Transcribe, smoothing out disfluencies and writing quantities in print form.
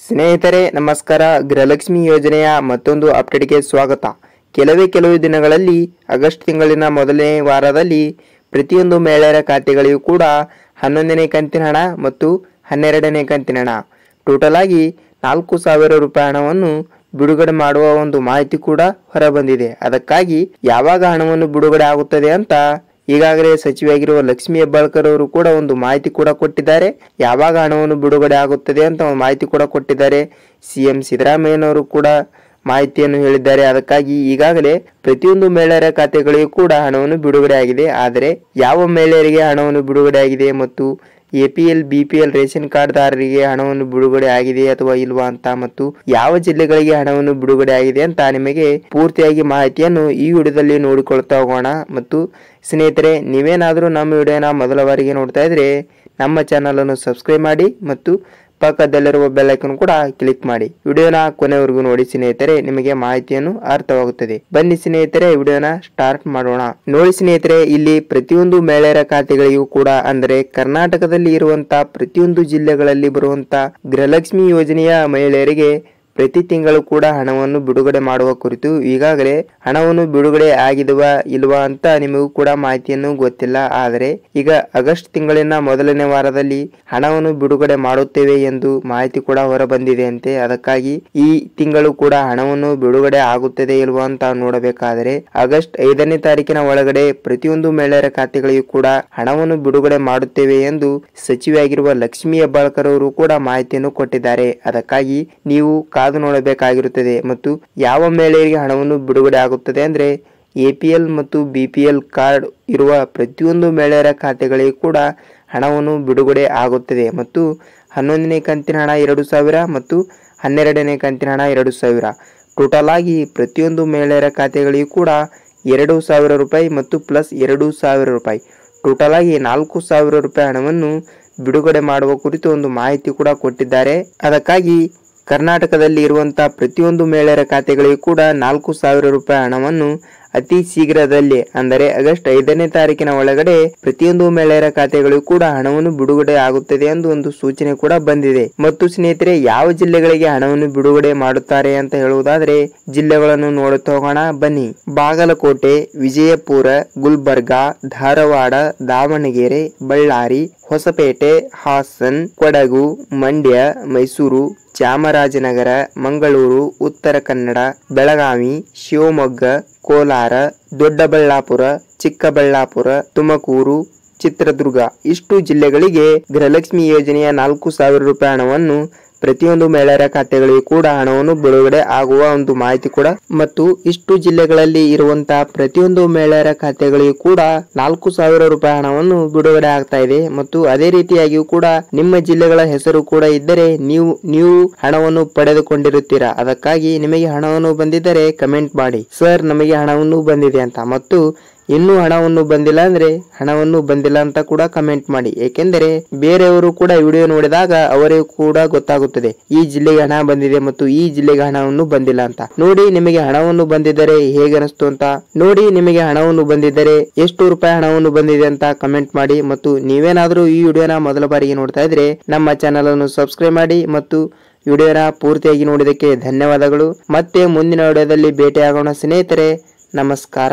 ಸ್ನೇಹಿತರೆ ನಮಸ್ಕಾರ. ಗೃಹಲಕ್ಷ್ಮಿ ಯೋಜನೆಯ ಮತ್ತೊಂದು ಅಪ್ಡೇಟ್ಗೆ ಸ್ವಾಗತ. ಕೆಲವು ದಿನಗಳಲ್ಲಿ ಆಗಸ್ಟ್ ತಿಂಗಳಿನ ಮೊದಲನೇ ವಾರದಲ್ಲಿ ಪ್ರತಿಯೊಂದು ಮಹಿಳೆಯರ ಖಾತೆಗಳಿಗೂ ಕೂಡ 11ನೇ ಕಂತಿನ ಹಣ ಮತ್ತು 12ನೇ ಕಂತಿನ ಹಣ ಟೋಟಲ್ ಆಗಿ 4,000 ರೂಪಾಯಿ ಹಣವನ್ನು ಬಿಡುಗಡೆ ಮಾಡುವ ಒಂದು ಮಾಹಿತಿ ಕೂಡ ಹೊರಬಂದಿದೆ. ಅದಕ್ಕಾಗಿ ಯಾವಾಗ ಹಣವನ್ನು ಬಿಡುಗಡೆ ಆಗುತ್ತದೆ ಅಂತ ಈಗಾಗಲೇ ಸಚಿವೆಯಾಗಿರುವ ಲಕ್ಷ್ಮಿ ಹೆಬ್ಬಾಳ್ಕರ್ ಅವರು ಕೂಡ ಒಂದು ಮಾಹಿತಿ ಕೂಡ ಕೊಟ್ಟಿದ್ದಾರೆ. ಯಾವಾಗ ಹಣವನ್ನು ಬಿಡುಗಡೆ ಆಗುತ್ತದೆ ಅಂತ ಒಂದು ಮಾಹಿತಿ ಕೂಡ ಕೊಟ್ಟಿದ್ದಾರೆ. ಸಿಎಂ ಸಿದ್ದರಾಮಯ್ಯನವರು ಕೂಡ ಮಾಹಿತಿಯನ್ನು ಹೇಳಿದ್ದಾರೆ. ಅದಕ್ಕಾಗಿ ಈಗಾಗಲೇ ಪ್ರತಿಯೊಂದು ಮಹಿಳೆಯರ ಖಾತೆಗಳಿಗೂ ಕೂಡ ಹಣವನ್ನು ಬಿಡುಗಡೆ ಆಗಿದೆ. ಆದರೆ ಯಾವ ಮಹಿಳೆಯರಿಗೆ ಹಣವನ್ನು ಬಿಡುಗಡೆ ಆಗಿದೆ ಮತ್ತು APL BPL ರೇಷನ್ ಕಾರ್ಡ್ದಾರರಿಗೆ ಹಣವನ್ನು ಬಿಡುಗಡೆ ಆಗಿದೆ ಅಥವಾ ಇಲ್ವಾ ಅಂತ ಮತ್ತು ಯಾವ ಜಿಲ್ಲೆಗಳಿಗೆ ಹಣವನ್ನು ಬಿಡುಗಡೆ ಆಗಿದೆ ಅಂತ ನಿಮಗೆ ಪೂರ್ತಿಯಾಗಿ ಮಾಹಿತಿಯನ್ನು ಈ ವಿಡಿಯೋದಲ್ಲಿ ನೋಡಿಕೊಳ್ತಾ ಹೋಗೋಣ. ಮತ್ತು ಸ್ನೇಹಿತರೆ, ನೀವೇನಾದರೂ ನಮ್ಮ ವಿಡಿಯೋನ ಮೊದಲ ಬಾರಿಗೆ ನೋಡ್ತಾ ಇದ್ರೆ ನಮ್ಮ ಚಾನಲ್ ಅನ್ನು ಸಬ್ಸ್ಕ್ರೈಬ್ ಮಾಡಿ ಮತ್ತು ಪಕ್ಕದಲ್ಲಿರುವ ಬೆಲ್ ಐಕಾನ್ ಕೂಡ ಕ್ಲಿಕ್ ಮಾಡಿ. ವಿಡಿಯೋನ ಕೊನೆವರೆಗೂ ನೋಡಿ ಸ್ನೇಹಿತರೆ, ನಿಮಗೆ ಮಾಹಿತಿಯನ್ನು ಅರ್ಥವಾಗುತ್ತದೆ. ಬನ್ನಿ ಸ್ನೇಹಿತರೆ, ವಿಡಿಯೋನ ಸ್ಟಾರ್ಟ್ ಮಾಡೋಣ. ನೋಡಿ ಸ್ನೇಹಿತರೆ, ಇಲ್ಲಿ ಪ್ರತಿಯೊಂದು ಮಹಿಳೆಯರ ಖಾತೆಗಳಿಗೂ ಕೂಡ ಅಂದರೆ ಕರ್ನಾಟಕದಲ್ಲಿ ಇರುವಂತಹ ಪ್ರತಿಯೊಂದು ಜಿಲ್ಲೆಗಳಲ್ಲಿ ಬರುವಂತಹ ಗೃಹಲಕ್ಷ್ಮಿ ಯೋಜನೆಯ ಮಹಿಳೆಯರಿಗೆ ಪ್ರತಿ ತಿಂಗಳು ಕೂಡ ಹಣವನ್ನು ಬಿಡುಗಡೆ ಮಾಡುವ ಕುರಿತು ಈಗಾಗಲೇ ಹಣವನ್ನು ಬಿಡುಗಡೆ ಆಗಿದವಾ ಇಲ್ವಾ ಅಂತ ನಿಮಗೂ ಕೂಡ ಮಾಹಿತಿಯನ್ನು ಗೊತ್ತಿಲ್ಲ. ಆದರೆ ಈಗ ಆಗಸ್ಟ್ ತಿಂಗಳಿನ ಮೊದಲನೇ ವಾರದಲ್ಲಿ ಹಣವನ್ನು ಬಿಡುಗಡೆ ಮಾಡುತ್ತೇವೆ ಎಂದು ಮಾಹಿತಿ ಕೂಡ ಹೊರಬಂದಿದೆ ಅಂತೆ. ಅದಕ್ಕಾಗಿ ಈ ತಿಂಗಳು ಕೂಡ ಹಣವನ್ನು ಬಿಡುಗಡೆ ಆಗುತ್ತದೆ ಇಲ್ವಾ ಅಂತ ನೋಡಬೇಕಾದರೆ ಆಗಸ್ಟ್ 5ನೇ ತಾರೀಕಿನ ಒಳಗಡೆ ಪ್ರತಿಯೊಂದು ಮಹಿಳೆಯರ ಖಾತೆಗಳಿಗೂ ಕೂಡ ಹಣವನ್ನು ಬಿಡುಗಡೆ ಮಾಡುತ್ತೇವೆ ಎಂದು ಸಚಿವೆಯಾಗಿರುವ ಲಕ್ಷ್ಮಿ ಹೆಬ್ಬಾಳ್ಕರ್ ಅವರು ಕೂಡ ಮಾಹಿತಿಯನ್ನು ಕೊಟ್ಟಿದ್ದಾರೆ. ಅದಕ್ಕಾಗಿ ನೀವು ಕಾದು ನೋಡಬೇಕಾಗಿರುತ್ತದೆ. ಮತ್ತು ಯಾವ ಮಹಿಳೆಯರಿಗೆ ಹಣವನ್ನು ಬಿಡುಗಡೆ ಆಗುತ್ತದೆ ಅಂದ್ರೆ APL ಮತ್ತು BPL ಕಾರ್ಡ್ ಇರುವ ಪ್ರತಿಯೊಂದು ಮಹಿಳೆಯರ ಖಾತೆಗಳಿಗೂ ಕೂಡ ಹಣವನ್ನು ಬಿಡುಗಡೆ ಆಗುತ್ತದೆ. ಮತ್ತು 11ನೇ ಕಂತಿನ ಹಣ 2,000 ಮತ್ತು 12ನೇ ಕಂತಿನ ಹಣ 2,000 ಟೋಟಲ್ ಆಗಿ ಪ್ರತಿಯೊಂದು ಮಹಿಳೆಯರ ಖಾತೆಗಳಿಗೂ ಕೂಡ 2,000 ರೂಪಾಯಿ ಮತ್ತು ಪ್ಲಸ್ 2,000 ರೂಪಾಯಿ ಟೋಟಲ್ ಆಗಿ 4,000 ರೂಪಾಯಿ ಹಣವನ್ನು ಬಿಡುಗಡೆ ಮಾಡುವ ಕುರಿತು ಒಂದು ಮಾಹಿತಿ ಕೂಡ ಕೊಟ್ಟಿದ್ದಾರೆ. ಅದಕ್ಕಾಗಿ ಕರ್ನಾಟಕದಲ್ಲಿ ಇರುವಂತಹ ಪ್ರತಿಯೊಂದು ಮಹಿಳೆಯರ ಖಾತೆಗಳಿಗೂ ಕೂಡ 4,000 ರೂಪಾಯಿ ಹಣವನ್ನು ಅತಿ ಶೀಘ್ರದಲ್ಲೇ ಅಂದರೆ ಆಗಸ್ಟ್ 5ನೇ ತಾರೀಕಿನ ಒಳಗಡೆ ಪ್ರತಿಯೊಂದು ಮಹಿಳೆಯರ ಖಾತೆಗಳಿಗೂ ಕೂಡ ಹಣವನ್ನು ಬಿಡುಗಡೆ ಆಗುತ್ತದೆ ಎಂದು ಒಂದು ಸೂಚನೆ ಕೂಡ ಬಂದಿದೆ. ಮತ್ತು ಸ್ನೇಹಿತರೆ, ಯಾವ ಜಿಲ್ಲೆಗಳಿಗೆ ಹಣವನ್ನು ಬಿಡುಗಡೆ ಮಾಡುತ್ತಾರೆ ಅಂತ ಹೇಳುವುದಾದ್ರೆ ಜಿಲ್ಲೆಗಳನ್ನು ನೋಡುತ್ತಾ ಹೋಗೋಣ ಬನ್ನಿ. ಬಾಗಲಕೋಟೆ, ವಿಜಯಪುರ, ಗುಲ್ಬರ್ಗಾ, ಧಾರವಾಡ, ದಾವಣಗೆರೆ, ಬಳ್ಳಾರಿ, ಹೊಸಪೇಟೆ, ಹಾಸನ್, ಕೊಡಗು, ಮಂಡ್ಯ, ಮೈಸೂರು, ಚಾಮರಾಜನಗರ, ಮಂಗಳೂರು, ಉತ್ತರ ಕನ್ನಡ, ಬೆಳಗಾವಿ, ಶಿವಮೊಗ್ಗ, ಕೋಲಾರ, ದೊಡ್ಡಬಳ್ಳಾಪುರ, ಚಿಕ್ಕಬಳ್ಳಾಪುರ, ತುಮಕೂರು, ಚಿತ್ರದುರ್ಗ ಇಷ್ಟು ಜಿಲ್ಲೆಗಳಿಗೆ ಗೃಹಲಕ್ಷ್ಮಿ ಯೋಜನೆಯ 4,000 ರೂಪಾಯಿ ಹಣವನ್ನು ಪ್ರತಿಯೊಂದು ಮಹಿಳೆಯರ ಖಾತೆಗಳಿಗೂ ಕೂಡ ಹಣವನ್ನು ಬಿಡುಗಡೆ ಆಗುವ ಒಂದು ಮಾಹಿತಿ ಕೂಡ ಮತ್ತು ಇಷ್ಟು ಜಿಲ್ಲೆಗಳಲ್ಲಿ ಇರುವಂತಹ ಪ್ರತಿಯೊಂದು ಮಹಿಳೆಯರ ಖಾತೆಗಳಿಗೂ ಕೂಡ 4,000 ರೂಪಾಯಿ ಹಣವನ್ನು ಬಿಡುಗಡೆ ಆಗ್ತಾ ಇದೆ. ಮತ್ತು ಅದೇ ರೀತಿಯಾಗಿಯೂ ಕೂಡ ನಿಮ್ಮ ಜಿಲ್ಲೆಗಳ ಹೆಸರು ಕೂಡ ಇದ್ದರೆ ನೀವು ಹಣವನ್ನು ಪಡೆದುಕೊಂಡಿರುತ್ತೀರಾ. ಅದಕ್ಕಾಗಿ ನಿಮಗೆ ಹಣವನ್ನು ಬಂದಿದ್ದರೆ ಕಮೆಂಟ್ ಮಾಡಿ, ಸರ್ ನಮಗೆ ಹಣವನ್ನು ಬಂದಿದೆ ಅಂತ. ಮತ್ತು ಇನ್ನೂ ಹಣವನ್ನು ಬಂದಿಲ್ಲ ಅಂದ್ರೆ ಹಣವನ್ನು ಬಂದಿಲ್ಲ ಅಂತ ಕೂಡ ಕಮೆಂಟ್ ಮಾಡಿ. ಏಕೆಂದರೆ ಬೇರೆಯವರು ಕೂಡ ವಿಡಿಯೋ ನೋಡಿದಾಗ ಅವರಿಗೂ ಕೂಡ ಗೊತ್ತಾಗುತ್ತದೆ ಈ ಜಿಲ್ಲೆಗೆ ಹಣ ಬಂದಿದೆ ಮತ್ತು ಈ ಜಿಲ್ಲೆಗೆ ಹಣವನ್ನು ಬಂದಿಲ್ಲ ಅಂತ. ನೋಡಿ ನಿಮಗೆ ಹಣವನ್ನು ಬಂದಿದ್ದರೆ ಹೇಗೆ ಅನಿಸ್ತು ಅಂತ ನೋಡಿ. ನಿಮಗೆ ಹಣವನ್ನು ಬಂದಿದ್ದರೆ ಎಷ್ಟು ರೂಪಾಯಿ ಹಣವನ್ನು ಬಂದಿದೆ ಅಂತ ಕಮೆಂಟ್ ಮಾಡಿ. ಮತ್ತು ನೀವೇನಾದ್ರೂ ಈ ವಿಡಿಯೋನ ಮೊದಲ ಬಾರಿಗೆ ನೋಡ್ತಾ ಇದ್ರೆ ನಮ್ಮ ಚಾನಲ್ ಅನ್ನು ಸಬ್ಸ್ಕ್ರೈಬ್ ಮಾಡಿ ಮತ್ತು ವಿಡಿಯೋನ ಪೂರ್ತಿಯಾಗಿ ನೋಡಿದಕ್ಕೆ ಧನ್ಯವಾದಗಳು. ಮತ್ತೆ ಮುಂದಿನ ವಿಡಿಯೋದಲ್ಲಿ ಭೇಟಿಯಾಗೋಣ ಸ್ನೇಹಿತರೆ. ನಮಸ್ಕಾರ.